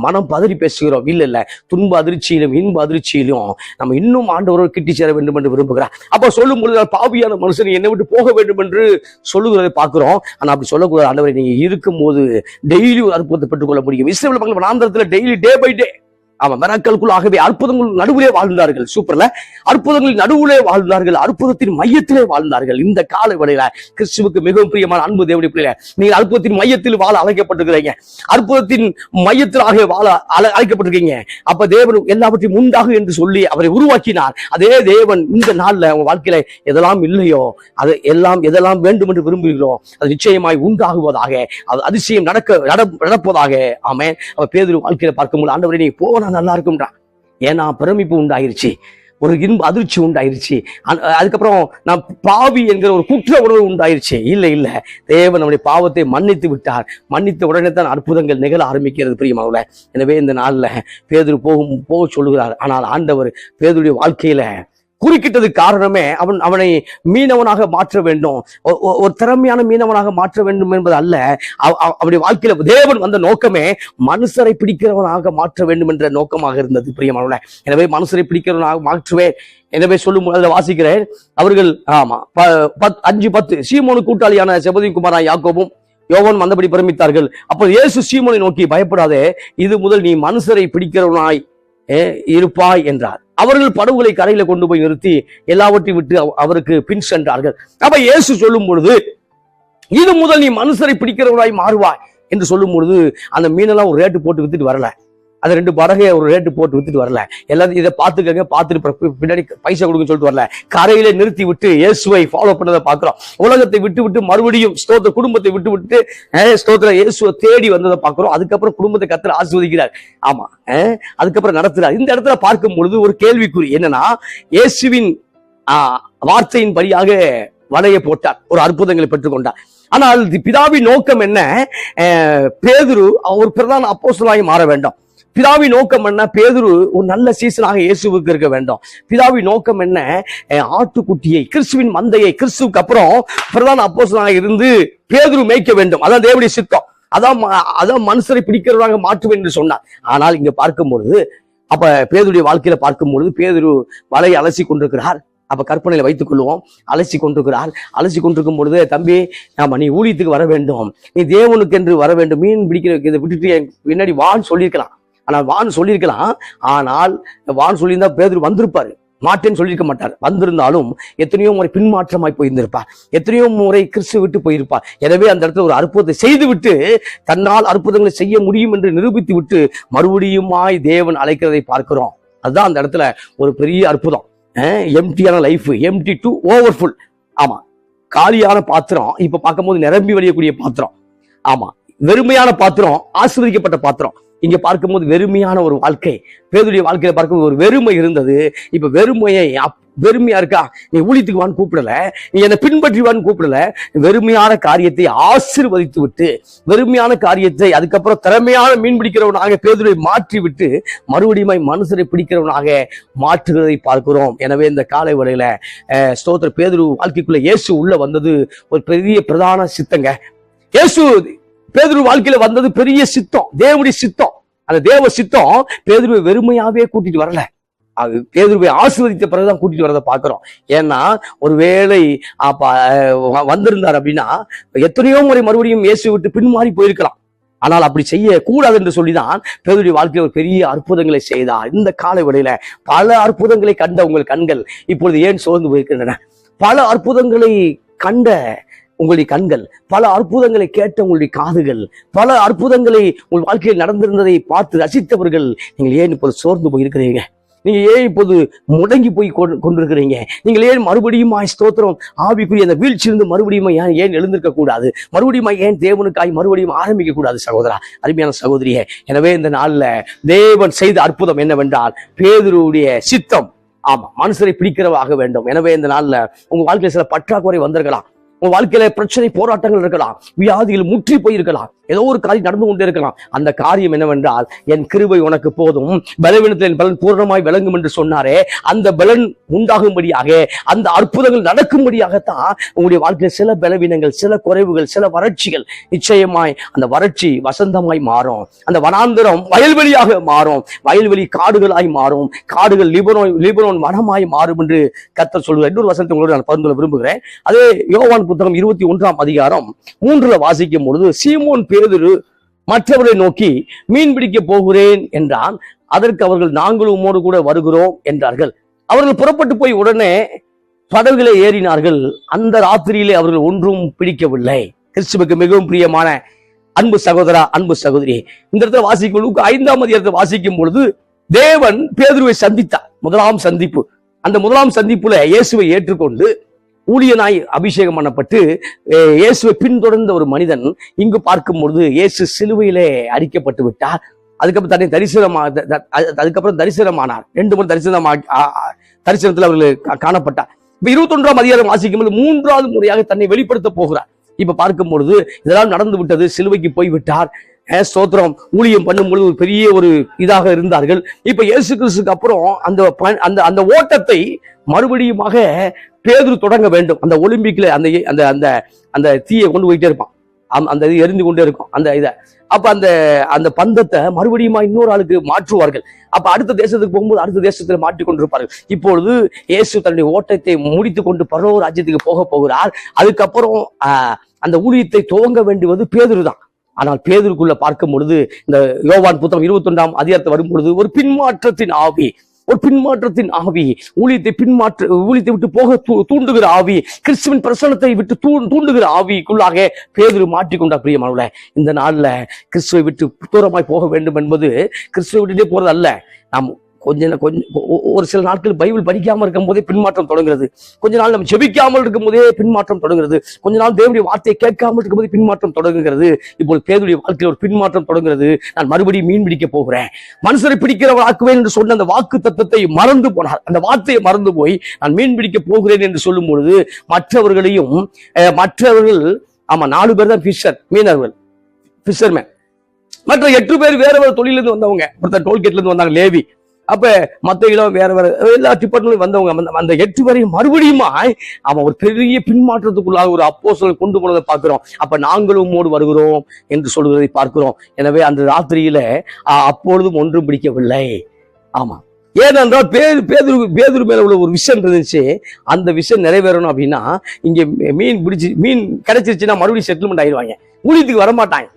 மனம் பதறி பேசுகிறோம். இல்ல, துன்ப அதிர்ச்சியிலும் இன்ப அதிர்ச்சியிலும் நம்ம இன்னும் ஆண்டவரோடு கிட்டி சேர வேண்டும் என்று விரும்புகிறார். அப்ப சொல்லும் பொழுது பாவியான மனுஷன் என்னை விட்டு போக வேண்டும் என்று சொல்லுகிறதை பார்க்கிறோம். ஆனா அப்படி சொல்லக்கூடாது. ஆண்டவரை, நீங்க இருக்கும் போது டெய்லி ஒரு அற்புதத்தை பெற்றுக்கொள்ள முடியும். இஸ்ரவேல் மக்கள் வனாந்திரத்துல டெய்லி டே பை டே மிராக்கிள்குள்ளாகவே அற்புதங்கள் நடுவிலே வாழ்ந்தார்கள். சூப்பர்ல, அற்புதங்களின் நடுவிலே வாழ்ந்தார்கள், அற்புதத்தின் மையத்திலே வாழ்ந்தார்கள். இந்த கால வேளையில கிறிஸ்துவுக்கு மிகவும் பிரியமான அன்பு தேவனுடைய பிள்ளைகளே, நீங்கள் அற்புதத்தின் மையத்தில் வாழ அழைக்கப்பட்டிருக்கிறீங்க. அற்புதத்தின் மையத்திலாக வாழ அழைக்கப்பட்டிருக்கீங்க. அப்ப தேவன் எல்லாவற்றையும் உண்டாகும் என்று சொல்லி அவரை உருவாக்கினார். அதே தேவன் இந்த நாள்ல உங்க வாழ்க்கையில எதெல்லாம் இல்லையோ, அது எதெல்லாம் வேண்டும் என்று விரும்புகிறோம், அது நிச்சயமாய் உண்டாகுவதாக, அது அதிசயம் நடப்பதாக. ஆமென். அவ பேதுரு வாழ்க்கையில பார்க்கும்போது, ஆண்டவரே, நீ போனா நல்லா இருக்கும்டா. ஏன்னா பிரமிப்பு உண்டாயிருச்சு, ஒரு இன்ப அதிர்ச்சி உண்டாயிருச்சு. அதுக்கப்புறம் நான் பாவி என்கிற ஒரு குற்ற உணர்வு உண்டாயிருச்சு. இல்ல, தேவன் நம்முடைய பாவத்தை மன்னித்து விட்டார். மன்னித்த உடனே தான் அற்புதங்கள் நிகழ ஆரம்பிக்கிறது. பிரியமானவர்களே, எனவே இந்த நாள்ல பேதுரு போக சொல்லுகிறார். ஆனால் ஆண்டவர் பேதுருடைய வாழ்க்கையில குறுக்கிட்டது காரணமே அவனை மீனவனாக மாற்ற வேண்டும், ஒரு திறமையான மீனவனாக மாற்ற வேண்டும் என்பது அல்ல. அவருடைய வாழ்க்கையில தேவன் வந்த நோக்கமே மனுஷரை பிடிக்கிறவனாக மாற்ற வேண்டும் என்ற நோக்கமாக இருந்தது பிரியமானவர்களே. எனவே மனுஷரை பிடிக்கிறவனாக மாற்றுவேன். எனவே சொல்லும் அதில் வாசிக்கிறேன், அவர்கள் 5:10 சீமோனு கூட்டாளியான செபதி குமாரன் யாக்கோபும் யோவான் வந்தபடி பிரமித்தார்கள். அப்போ இயேசு சீமோனை நோக்கி, பயப்படாதே, இது முதல் நீ மனுஷரை பிடிக்கிறவனாய் இருப்பாய் என்றார். அவர்கள் படகுகளை கரையில கொண்டு போய் நிறுத்தி எல்லாவற்றையும் விட்டு அவருக்கு பின் சென்றார்கள். அப்ப இயேசு சொல்லும் பொழுது, இது முதல் நீ மனுஷரை பிடிக்கிறவனாய் மாறுவாய் என்று சொல்லும் பொழுது, அந்த மீனெல்லாம் ஒரு ரேட்டு போட்டு வித்துட்டு வரல, அது 2 படகை ஒரு ரேட்டு போட்டு வித்துட்டு வரல. எல்லாரும் இதை பார்த்துக்கங்க, பார்த்துட்டு பின்னாடி பைசா கொடுக்குன்னு சொல்லிட்டு வரல. கரையில நிறுத்தி விட்டு இயேசுவை ஃபாலோ பண்ணதை பார்க்கிறோம். உலகத்தை விட்டு விட்டு மறுபடியும் ஸ்தோத்திர குடும்பத்தை விட்டு விட்டு ஸ்தோத்திர இயேசுவை தேடி வந்ததை பார்க்கிறோம். அதுக்கப்புறம் குடும்பத்தை கர்த்தர் ஆசீர்வதிக்கிறார். ஆமா, அதுக்கப்புறம் நடத்துறார். இந்த இடத்துல பார்க்கும் பொழுது ஒரு கேள்விக்குறி என்னன்னா, இயேசுவின் வார்த்தையின் படியாக வலையை போட்டார், ஒரு அற்புதங்களை பெற்றுக்கொண்டார். ஆனால் பிதாவின் நோக்கம் என்ன? பேதுரு ஒரு பிரதான அப்போஸ்தலனாய் மாற வேண்டும். பிதாவின் நோக்கம் என்ன? பேதுரு ஒரு நல்ல சீசனாக இயேசுவுக்கு இருக்க வேண்டும். பிதாவின் நோக்கம் என்ன? ஆட்டுக்குட்டியை, கிறிஸ்துவின் மந்தையை, கிறிஸ்துவுக்கு அப்புறம் பிரதான அப்போஸ்தலனாக இருந்து பேதுரு மேய்க்க வேண்டும். அதான் தேவனுடைய சித்தம். அதான் மனுஷரை பிடிக்கிறவராக மாற்றுவேன் என்று சொன்னார். ஆனால் இங்க பார்க்கும்பொழுது, அப்ப பேதுருடைய வாழ்க்கையில பார்க்கும்பொழுது, பேதுரு வலையை அலசி கொண்டிருக்கிறார். அப்ப கற்பனையில வைத்துக் கொள்வோம், அலசி கொண்டிருக்கும் பொழுது, தம்பி, நீ ஊழியத்துக்கு வர வேண்டும், நீ தேவனுக்கு என்று வர வேண்டும், மீன் பிடிக்கிற இதை விட்டுட்டு பின்னாடி வான்னு சொல்லியிருக்கலாம். ஆனால் வான் சொல்லியிருந்தா பேதுரு வந்திருப்பாரு, மாட்டேன்னு சொல்லியிருக்க மாட்டார். வந்திருந்தாலும் எத்தனையோ முறை பின்மாற்றமாய் போயிருந்திருப்பார், எத்தனையோ முறை கிறிஸ்து விட்டு போயிருப்பார். எனவே அந்த இடத்துல ஒரு அற்புதத்தை செய்து விட்டு, தன்னால் அற்புதங்களை செய்ய முடியும் என்று நிரூபித்து விட்டு மறுபடியுமாய் தேவன் அழைக்கிறதை பார்க்கிறோம். அதுதான் அந்த இடத்துல ஒரு பெரிய அற்புதம். எம்டியான லைஃப், எம்டி டு ஓவர்ஃபுல். ஆமா, காலியான பாத்திரம் இப்ப பார்க்கும்போது நிரம்பி வழியக்கூடிய பாத்திரம். ஆமா, வெறுமையான பாத்திரம் ஆசீர்வதிக்கப்பட்ட பாத்திரம். இங்க பார்க்கும்போது வெறுமையான ஒரு வாழ்க்கை. பேதுருடைய வாழ்க்கையில பார்க்கும்போது ஒரு வெறுமை இருந்தது. இப்ப வெறுமையா இருக்கா? நீ ஊழியத்துக்கு வான்னு கூப்பிடல, நீ என்னை பின்பற்றிவான்னு கூப்பிடல. வெறுமையான காரியத்தை ஆசீர்வதித்து விட்டு, வெறுமையான காரியத்தை அதுக்கப்புறம் திறமையான மீன் பிடிக்கிறவனாக பேதுருவை மாற்றி விட்டு மறுபடியும் மனுஷரை பிடிக்கிறவனாக மாற்றுகிறதை பார்க்கிறோம். எனவே இந்த காலை வேளையில ஸ்தோத்திர பேதுரு வாழ்க்கைக்குள்ள இயேசு உள்ள வந்தது ஒரு பெரிய பிரதான சித்தங்க. இயேசு பேதுரு வாழ்க்கையில வந்தது பெரிய சித்தம், தேவனுடைய சித்தம். அந்த தேவ சித்தம் பேதுருவை வெறுமையாவே கூட்டிட்டு வரல, பேதுருவை ஆசீர்வதித்த பிறகுதான் கூட்டிட்டு வரதை பார்க்கிறோம். ஏன்னா ஒருவேளை வந்திருந்தார் அப்படின்னா எத்தனையோ முறை மறுபடியும் இயேசு விட்டு பின்மாறி போயிருக்கலாம். ஆனால் அப்படி செய்ய கூடாது என்று சொல்லிதான் பேதுருடைய வாழ்க்கையில் ஒரு பெரிய அற்புதங்களை செய்தார். இந்த காலை வேளையில பல அற்புதங்களை கண்ட உங்கள் கண்கள் இப்பொழுது ஏன் சோர்ந்து போயிருக்கின்றன? பல அற்புதங்களை கண்ட உங்களுடைய கண்கள், பல அற்புதங்களை கேட்ட உங்களுடைய காதுகள், பல அற்புதங்களை உங்கள் வாழ்க்கையில் நடந்திருந்ததை பார்த்து ரசித்தவர்கள், நீங்கள் ஏன் இப்போது சோர்ந்து போயிருக்கிறீங்க? நீங்க ஏன் இப்போது முடங்கி போய் கொண்டிருக்கிறீங்க? நீங்கள் ஏன் மறுபடியும் ஸ்தோத்திரம் ஆவிக்குரிய அந்த வீழ்ச்சியிலிருந்து மறுபடியும் ஏன் எழுந்திருக்க கூடாது? மறுபடியும் ஏன் தேவனுக்காய் மறுபடியும் ஆரம்பிக்க கூடாது? சகோதரா, அருமையான சகோதரியே, எனவே இந்த நாள்ல தேவன் செய்த அற்புதம் என்னவென்றால் பேதுருவுடைய சித்தம். ஆமா, மனுஷரை பிடிக்கிறவாக வேண்டும். எனவே இந்த நாள்ல உங்க வாழ்க்கையில சில பற்றாக்குறை வந்திருக்கலாம், உங்க வாழ்க்கையில பிரச்சனை போராட்டங்கள் இருக்கலாம், வியாதிகள் முற்றி போயிருக்கலாம், ஏதோ ஒரு காரியம் நடந்து கொண்டே இருக்கலாம். அந்த காரியம் என்னவென்றால், என் கிருபை உனக்கு போதும், பலவீனத்தில் என் பலன் பூர்ணமாய் விளங்கும் என்று சொன்னாரே, அந்த பலன் உண்டாகும்படியாக, அந்த அற்புதங்கள் நடக்கும்படியாகத்தான் உங்களுடைய வாழ்க்கையில சில பலவீனங்கள், சில குறைவுகள், சில வறட்சிகள், நிச்சயமாய் அந்த வறட்சி வசந்தமாய் மாறும், அந்த வனாந்தரம் வயல்வெளியாக மாறும், வயல்வெளி காடுகளாய் மாறும், காடுகள் லிபனோன் வனமாய் மாறும் என்று கர்த்தர் சொல்கிறார். இன்னொரு வசனத்தை உங்களோடு நான் பகிர்ந்து கொள்ள விரும்புகிறேன். அதே யோவான் புத்தகம் 21ஆம் அதிகாரம் 3 வாசிக்கும் பொழுது, சீமோன் பேதுரு மற்றவரை நோக்கி, மீன் பிடிக்க போகிறேன் என்றான். அதற்கு அவர்கள், நாங்களும் உம்மோடு கூட வருகிறோம் என்றார்கள். அவர்கள் புறப்பட்டு போய் உடனே படகுகளை ஏறினார்கள். அந்த ராத்திரியிலே அவர்கள் ஒன்றும் பிடிக்கவில்லை. கிறிஸ்துவுக்கு மிகவும் பிரியமான அன்பு சகோதரா, அன்பு சகோதரி, இந்த இடத்துல வாசிக்கும் 5ஆம் அதிகாரத்தை வாசிக்கும் பொழுது, தேவன் பேதுருவை சந்தித்தார். முதலாம் சந்திப்பு. அந்த முதலாம் சந்திப்புல இயேசுவை ஏற்றுக்கொண்டு ஊழியனாய் அபிஷேகம் பண்ணப்பட்டு இயேசுவை பின்தொடர்ந்த ஒரு மனிதன் இங்கு பார்க்கும் பொழுது, இயேசு சிலுவையிலே அடிக்கப்பட்டு விட்டார். அதுக்கப்புறம் தரிசனமானார். 2 முறை தரிசனத்தில் அவர்கள் காணப்பட்டார். இப்ப 21ஆம் அதிகாரம் வாசிக்கும் போது 3வது முறையாக தன்னை வெளிப்படுத்த போகிறார். இப்ப பார்க்கும் பொழுது இதெல்லாம் நடந்து விட்டது, சிலுவைக்கு போய் விட்டார், ஸ்தோத்திரம் ஊழியம் பண்ணும்பொழுது ஒரு பெரிய ஒரு இதாக இருந்தார்கள். இப்ப இயேசு கிறிஸ்துக்கு அப்புறம் அந்த அந்த ஓட்டத்தை மறுபடியுமாக பேதுரு தொடங்க வேண்டும். அந்த ஒலிம்பிக்ல அந்த அந்த அந்த அந்த தீயை கொண்டு போயிட்டே இருப்பான், அந்த இது எரிந்து கொண்டே இருக்கும் அந்த இதை. அப்ப அந்த அந்த பந்தத்தை மறுபடியும் இன்னொரு ஆளுக்கு மாற்றுவார்கள். அப்ப அடுத்த தேசத்துக்கு போகும்போது அடுத்த தேசத்துல மாற்றிக் கொண்டிருப்பார்கள். இப்பொழுது இயேசு தன்னுடைய ஓட்டத்தை முடித்து கொண்டு பரலோக ராஜ்யத்துக்கு போக போகிறார். அதுக்கப்புறம் அந்த ஊழியத்தை துவங்க வேண்டுவது பேதுரு தான். ஆனால் பேதுருக்குள்ள பார்க்கும் பொழுது இந்த யோவான் புத்தகம் 21ஆம் அதிகாரத்தை வரும் பொழுது ஒரு பின்மாற்றத்தின் ஆவி, ஒரு பின்மாற்றத்தின் ஆவி, ஊழியத்தை விட்டு போக தூண்டுகிற ஆவி, கிறிஸ்துவின் பிரசன்னத்தை விட்டு தூண்டுகிற ஆவிக்குள்ளாக பேதுரு மாற்றிக்கொண்டார். பிரியமானவர்களே, இந்த நாள்ல கிறிஸ்துவை விட்டு தூரமாய் போக வேண்டும் என்பது கிறிஸ்துவை விட்டுட்டே போறது அல்ல. நாம் கொஞ்சம் ஒரு சில நாட்கள் பைபிள் படிக்காம இருக்கும் போதே பின்மாற்றம் தொடங்குகிறது. கொஞ்ச நாள் நம்ம செபிக்காமல் இருக்கும் போதே பின்மாற்றம் தொடங்குகிறது. கொஞ்ச நாள் தேவனுடைய வார்த்தையை கேட்காமல் இருக்கும் போதே பின்மாற்றம் தொடங்குகிறது. இப்போது பேதுடைய வாழ்க்கையில் ஒரு பின்மாற்றம் தொடங்குகிறது. நான் மறுபடியும் மீன் பிடிக்க போகிறேன், மனுஷரை பிடிக்கிறவராக்குவேன் என்று சொன்ன அந்த வாக்கு தத்தத்தை மறந்து போனார். அந்த வார்த்தையை மறந்து போய் நான் மீன் பிடிக்க போகிறேன் என்று சொல்லும் பொழுது மற்றவர்கள் 4 பேர் தான் மீனர்கள், ஃபிஷர்மேன். மற்ற 8 பேர் வேற வேற தொழிலிருந்து வந்தவங்க. ஒருத்தர் டோல்கேட்ல இருந்து வந்தாங்க, லேவி. அப்ப மத்த இடம் வேற வேற எல்லா டிபார்ட்மெண்ட்லயும் வந்தவங்க. அந்த 8 பேரையும் மறுபடியும் அவன் ஒரு பெரிய பின்மாற்றத்துக்குள்ளாக ஒரு அப்போஸ்தலனை கொண்டு போனதை பார்க்கிறோம். அப்ப நாங்களும் உம்மோடு வருகிறோம் என்று சொல்வதை பார்க்கிறோம். எனவே அந்த ராத்திரியில அப்பொழுதும் ஒன்றும் பிடிக்கவில்லை. ஆமா, ஏனென்றால் பேதுரு மேல உள்ள ஒரு விஷயம் இருந்துச்சு. அந்த விஷயம் நிறைவேறணும் அப்படின்னா இங்க மீன் கிடைச்சிருச்சுன்னா மறுபடியும் செட்டில்மெண்ட் ஆயிடுவாங்க, ஊழியத்துக்கு வரமாட்டாங்க,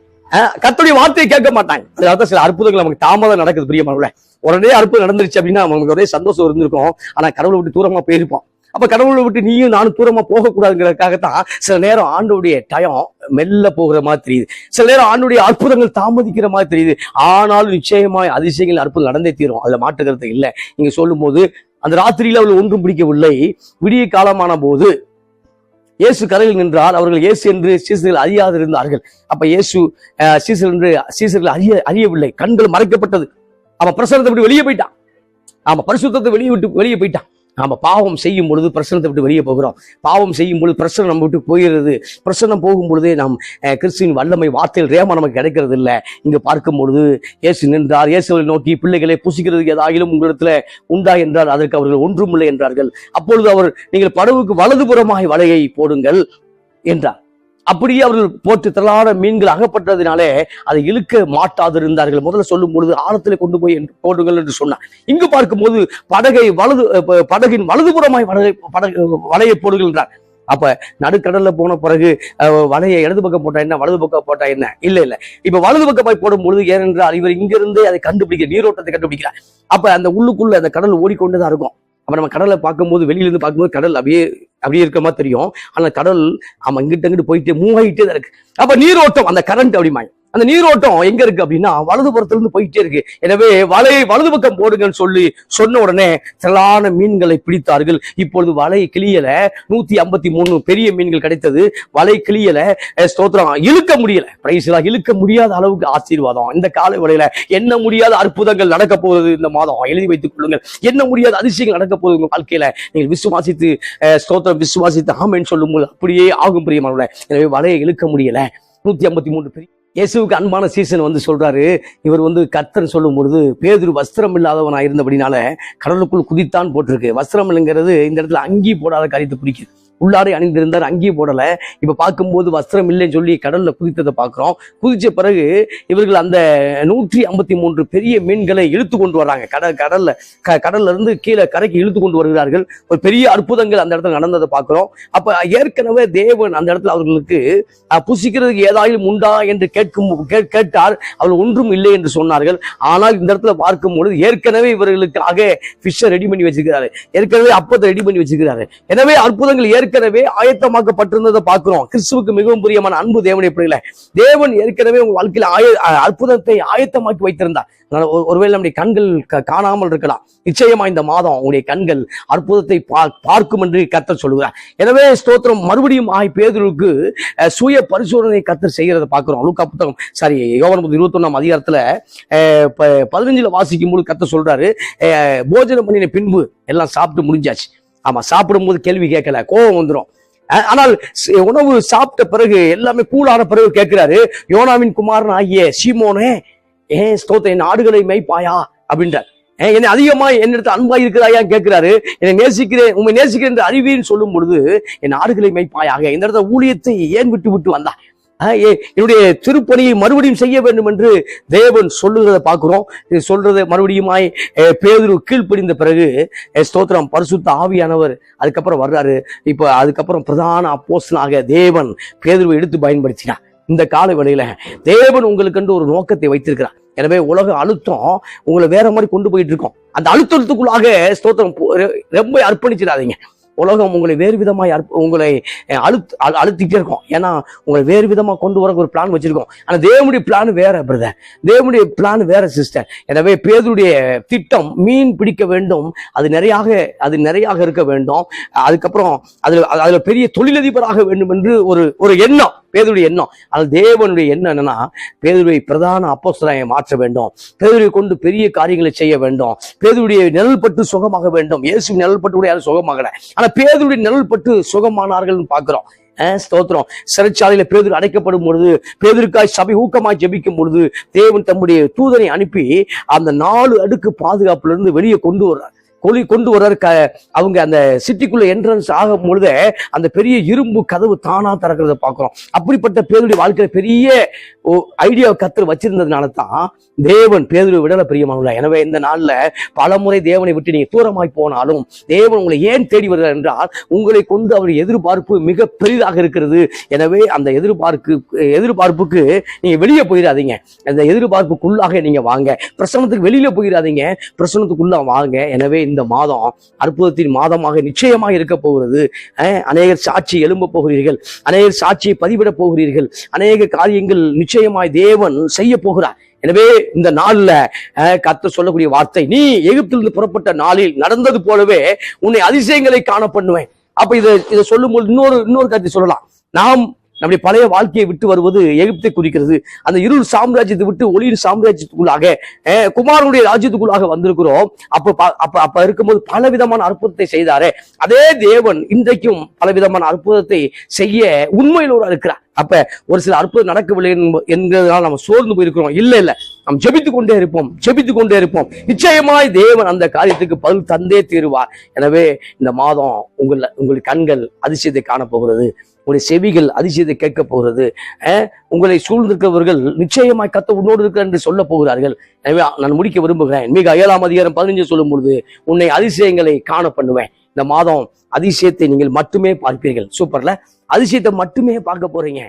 கர்த்தருடைய வார்த்தையை கேட்க மாட்டாங்க. அதாவது சில அற்புதங்கள் நமக்கு தாமதம் நடக்குது. பிரியமானவர்களே, உடனே அற்புதம் நடந்துருச்சு அப்படின்னா நமக்கு ஒரே சந்தோஷம் இருந்திருக்கும். ஆனா கடவுளை விட்டு தூரமா போயிருப்போம். அப்ப கடவுளை விட்டு நீயும் நானும் தூரமா போகக்கூடாதுங்கிறதுக்காகத்தான் சில நேரம் ஆண்டவருடைய டயம் மெல்ல போகிற மாதிரி தெரியுது. சில நேரம் ஆண்டவருடைய அற்புதங்கள் தாமதிக்கிற மாதிரி தெரியுது. ஆனாலும் நிச்சயமாய் அதிசயங்கள் அற்புதம் நடந்தே தீரும், அதுல மாற்றுக்கிறது இல்லை. நீங்க சொல்லும் போது அந்த ராத்திரியில அவர்கள் ஒன்றும் பிடிக்கவில்லை. விடிய காலமான போது இயேசு கரையில் நின்றார். அவர்கள் இயேசு என்று சீசர்கள் அறியாது இருந்தார்கள். அப்ப இயேசு சீசர்கள் அறியவில்லை, கண்கள் மறைக்கப்பட்டது. அவன் பிரசன்னத்தை விட்டு வெளியே போயிட்டான். பரிசுத்தத்தை வெளியே போயிட்டான். நாம பாவம் செய்யும் பொழுது பிரசன்னத்தை விட்டு வெளியே போகிறோம். பாவம் செய்யும் பொழுது பிரசன்னம் நம்ம விட்டு போகிறது. பிரசன்னம் போகும் பொழுதே நாம் கிறிஸ்துவின் வல்லமை வார்த்தையில் ரேமா நமக்கு கிடைக்கிறது இல்லை. இங்கு பார்க்கும் பொழுது இயேசு நின்றார். இயேசுவை நோக்கி, பிள்ளைகளை புசிக்கிறதுக்கு ஏதாயிலும் உங்களிடத்துல உண்டா என்றார். அதற்கு அவர்கள் ஒன்றுமில்லை என்றார்கள். அப்பொழுது அவர், நீங்கள் படவுக்கு வலதுபுறமாய் வலையை போடுங்கள் என்றார். அப்படியே அவர்கள் போட்டு திரளான மீன்கள் அகப்பட்டதினாலே அதை இழுக்க மாட்டாது இருந்தார்கள். முதல்ல சொல்லும் பொழுது ஆழத்திலே கொண்டு போய் போடுங்கள் என்று சொன்னார். இங்கு பார்க்கும்போது படகின் வலதுபுறமாய் வலையை போடுங்கள் என்றார். அப்ப நடுக்கடல்ல போன பிறகு வலையை இடது பக்கம் போட்டா என்ன, வலது பக்கம் போட்டா என்ன? இல்ல. இப்ப வலது பக்கம் போய் போடும் பொழுது ஏனென்றால் இவர் இங்கிருந்து அதை கண்டுபிடிக்க, நீரோட்டத்தை கண்டுபிடிக்கிறார். அப்ப அந்த உள்ளுக்குள்ள அந்த கடல் ஓடிக்கொண்டுதான் இருக்கும். அப்ப நம்ம கடலை பார்க்கும்போது, வெளியில இருந்து பார்க்கும்போது கடல் அப்படியே இருக்கிற மாதிரி தெரியும். ஆனா கடல் இங்கிட்டு போயிட்டு மூவ் ஆகிட்டே தான் இருக்கு. அப்ப நீரோட்டம், அந்த கரண்ட் அப்படிமா, அந்த நீரோட்டம் எங்க இருக்கு அப்படின்னா வலதுபுறத்துல இருந்து போயிட்டே இருக்கு. எனவே வலையை வலது பக்கம் போடுங்கன்னு சொன்ன உடனே திரளான மீன்களை பிடித்தார்கள். இப்பொழுது வலை கிளியல, 153 பெரிய மீன்கள் கிடைத்தது. வலை கிளியல, ஸ்தோத்திரம், இழுக்க முடியல. பிரைஸ்லா, இழுக்க முடியாத அளவுக்கு ஆசீர்வாதம். இந்த காலை வேளையில என்ன முடியாத அற்புதங்கள் நடக்க போகுது இந்த மாதம், எழுதி வைத்துக் கொள்ளுங்கள். என்ன முடியாத அதிசயங்கள் நடக்க போகுது உங்க வாழ்க்கையில. நீங்கள் விசுவாசித்து விசுவாசித்து ஆமென் சொல்லும்போது அப்படியே ஆகும் பிரியமானவர்களே. எனவே வலையை இழுக்க முடியல. 153 பெரிய இயேசுவுக்கு அன்பான சீசன் சொல்றாரு. இவர் கர்த்தர் சொல்லும் பொழுது பேதுரு வஸ்திரம் இல்லாதவனா இருந்தபடினால கடலுக்குள் குதித்தான் போட்டிருக்கு. வஸ்திரம் இல்லைங்கிறது இந்த இடத்துல அங்கி போடாத காரியத்தை பிடிக்குது. உள்ளாடை அணிந்திருந்தார், அங்கேயே போடல. இப்ப பார்க்கும்போது வஸ்திரம் இல்லைன்னு சொல்லி கடல்ல குதித்ததை பார்க்கிறோம். குதிச்ச பிறகு இவர்கள் அந்த 153 பெரிய மீன்களை இழுத்து கொண்டு வர்றாங்க. கடல்ல இருந்து கீழே கரைக்கு இழுத்து கொண்டு வருகிறார்கள். ஒரு பெரிய அற்புதங்கள் அந்த இடத்துல நடந்ததை பார்க்கிறோம். அப்ப ஏற்கனவே தேவன் அந்த இடத்துல அவர்களுக்கு புசிக்கிறதுக்கு ஏதாயும் உண்டா என்று கேட்டால் அவர்கள் ஒன்றும் இல்லை என்று சொன்னார்கள். ஆனால் இந்த இடத்துல பார்க்கும் பொழுது ஏற்கனவே இவர்களுக்காக ஃபிஷ்ஷை ரெடி பண்ணி வச்சிருக்கிறாரு, ஏற்கனவே அப்பத்தை ரெடி பண்ணி வச்சிருக்கிறாரு. எனவே அற்புதங்கள் ஏற்கனவே ஆயத்தமாக்கப்பட்டிருந்ததை பார்க்கிறோம். கிறிஸ்துவுக்கு மிகவும் பிரியமான அன்பு தேவனுடைய பிள்ளைகளே, தேவன் ஏற்கனவே உங்க வாழ்க்கையில அற்புதத்தை ஆயத்தமாக்கி வைத்திருந்தார். ஒருவேளை நம்முடைய கண்கள் காணாமல் இருக்கலாம். நிச்சயமா இந்த மாதம் உங்களுடைய கண்கள் அற்புதத்தை பார்க்கும் என்று கர்த்தர் சொல்லுகிறார். எனவே ஸ்தோத்திரம், மறுபடியும் பேதுருக்கு சுய பரிசோதனை கர்த்தர் செய்கிறத பார்க்கிறோம். லூக்கா புத்தகம் யோவான் 21ஆம் அதிகாரத்துல 15 வாசிக்கும் போது கர்த்தர் சொல்றாரு, போஜனம் பண்ணின பின்பு எல்லாம் சாப்பிட்டு முடிஞ்சாச்சு. சாப்பிடும் போது கேள்வி கேட்கல, கோபம் வந்துடும். ஆனால் உணவு சாப்பிட்ட பிறகு எல்லாமே கூலான பிறகு கேட்கிறாரு, யோனாவின் குமாரன் ஆகிய சீமோனே, ஏன் ஸ்தோத்திரம், என் ஆடுகளை மேய்ப்பாயா அப்படின்றார். என்னை அதிகமா என்னிடத்துல அன்பா இருக்கிறாயா கேட்கிறாரு. என்னை நேசிக்கிறேன், உண்மை நேசிக்கிறேன் என்று அறிவின்னு சொல்லும் பொழுது என் ஆடுகளை மேய்ப்பாயாக. இந்த இடத்துல ஊழியத்தை ஏன் விட்டு வந்தா, என்னுடைய திருப்பணியை மறுபடியும் செய்ய வேண்டும் என்று தேவன் சொல்லுகிறத பார்க்கிறோம். சொல்றது மறுபடியுமாய் பேதுரு கீழ்ப்படிந்த பிறகு ஸ்தோத்திரம் பரிசுத்த ஆவியானவர் அதுக்கப்புறம் வர்றாரு. இப்ப அதுக்கப்புறம் பிரதான அப்போஸ்தலனாக தேவன் பேதுருவை எடுத்து பயன்படுத்தினார். இந்த கால வேளையில தேவன் உங்களுக்கு ஒரு நோக்கத்தை வைத்திருக்கிறார். எனவே உலக அழுத்தம் உங்களை வேற மாதிரி கொண்டு போயிட்டு இருக்கோம். அந்த அழுத்தத்துக்குள்ளாக ஸ்தோத்திரம் ரொம்ப அர்ப்பணிச்சிடாதீங்க. உலகம் உங்களை வேறு விதமாய் உங்களை அழுத்திட்டே இருக்கும். ஏன்னா உங்களை வேறு விதமா கொண்டு வர ஒரு பிளான் வச்சிருக்கோம். ஆனா தேவனுடைய பிளான் வேற பிரதர், தேவனுடைய பிளான் வேற சிஸ்டர். எனவே பேதுருடைய திட்டம் மீன் பிடிக்க வேண்டும், அது நிறையாக இருக்க வேண்டும். அதுக்கப்புறம் அதுல பெரிய தொழிலதிபராக வேண்டும் என்று ஒரு எண்ணம் பேதுருடைய எண்ணம். ஆனால் தேவனுடைய எண்ணம் என்னன்னா, பேதுருவை பிரதான அப்போஸ்தலனாக மாற்ற வேண்டும், பேதுருவை கொண்டு பெரிய காரியங்களை செய்ய வேண்டும், பேதுருடைய நிழல் பட்டு சுகமாக வேண்டும். இயேசு நிழல் பட்டு கூட யாரும் சுகமாகல, ஆனா பேதுருடைய நிழல் பட்டு சுகமானார்கள் பார்க்கிறோம். ஸ்தோத்திரம். சிறைச்சாலையில பேதுரு அடைக்கப்படும் பொழுது, பேதுருக்காய் சபை ஊக்கமாய் ஜெபிக்கும் பொழுது தேவன் தம்முடைய தூதனை அனுப்பி அந்த 4 அடுக்கு பாதுகாப்புல இருந்து வெளியே கொண்டு வர்றாரு. அவங்க அந்த சிட்டிக்குள்ள என்ட்ரன்ஸ் ஆகும் பொழுது அந்த பெரிய இரும்பு கதவு தானா திறக்கிறத பார்க்கிறோம். அப்படிப்பட்ட பேதுருடைய வாழ்க்கையில பெரிய ஐடியா கர்த்தர் வச்சிருந்ததுனால தான் தேவன் பேதுருவை விடல பிரியமானவர்களே. எனவே இந்த நாள்ல பல முறை தேவனை விட்டு நீங்க தூரமாய் போனாலும் தேவன் உங்களை ஏன் தேடி வருகிறார் என்றால், உங்களை கொண்டு அவர் எதிர்பார்ப்பு மிக பெரிதாக இருக்கிறது. எனவே அந்த எதிர்பார்ப்புக்கு நீங்க வெளியே போயிடாதீங்க. அந்த எதிர்பார்ப்புக்குள்ளாக நீங்க வாங்க. பிரசனத்துக்கு வெளியில போயிடாதீங்க, பிரசனத்துக்குள்ள வாங்க. எனவே இந்த மாதம் அற்புதத்தின் மாதமாக நிச்சயமாக இருக்க போகிறது. அநேகர் சாட்சி எழும்ப போகிறீர்கள், அநேகர் சாட்சியை பதிவிட போகிறீர்கள், அநேக காரியங்கள் நிச்சயமாய் தேவன் செய்ய போகிறார். எனவே இந்த நாள்ல கர்த்தர் சொல்லக்கூடிய வார்த்தை, நீ எகிப்திலிருந்து புறப்பட்ட நாளில் நடந்தது போலவே உன்னை அதிசயங்களை காண பண்ணுவேன். அப்ப இதை சொல்லும்போது இன்னொரு கருத்தை சொல்லலாம். நாம் நம்முடைய பழைய வாழ்க்கையை விட்டு வருவது எகிப்தை குறிக்கிறது. அந்த இருள் சாம்ராஜ்யத்தை விட்டு ஒளியின் சாம்ராஜ்யத்துக்குள்ளாக குமாரனுடைய ராஜ்யத்துக்குள்ளாக வந்திருக்கிறோம். அப்ப இருக்கும்போது பலவிதமான அற்புதத்தை செய்தாரே, அதே தேவன் இன்றைக்கும் பலவிதமான அற்புதத்தை செய்ய உண்மையிலோடு இருக்கிறார். அப்ப ஒரு சில அற்புதம் நடக்கவில்லை என்கிறதுனால நம்ம சோர்ந்து போயிருக்கிறோம். இல்ல, நாம் ஜெபித்துக் கொண்டே இருப்போம். நிச்சயமாய் தேவன் அந்த காரியத்துக்கு பதில் தந்தே தீருவார். எனவே இந்த மாதம் உங்கள் கண்கள் அதிசயத்தை காணப்போகிறது, உங்களுடைய செவிகள் அதிசயத்தை கேட்க போகிறது. உங்களை சூழ்ந்திருக்கிறவர்கள் நிச்சயமாய் கர்த்தர் உன்னோடு இருக்கிறார் என்று சொல்ல போகிறார்கள். எனவே நான் முடிக்க விரும்புகிறேன். மீகா 7:15 சொல்லும் பொழுது, உன்னை அதிசயங்களை காண பண்ணுவேன். இந்த மாதம் அதிசயத்தை நீங்கள் மட்டுமே பார்ப்பீர்கள். சூப்பர்ல, அதிசயத்தை மட்டுமே பார்க்க போறீங்க.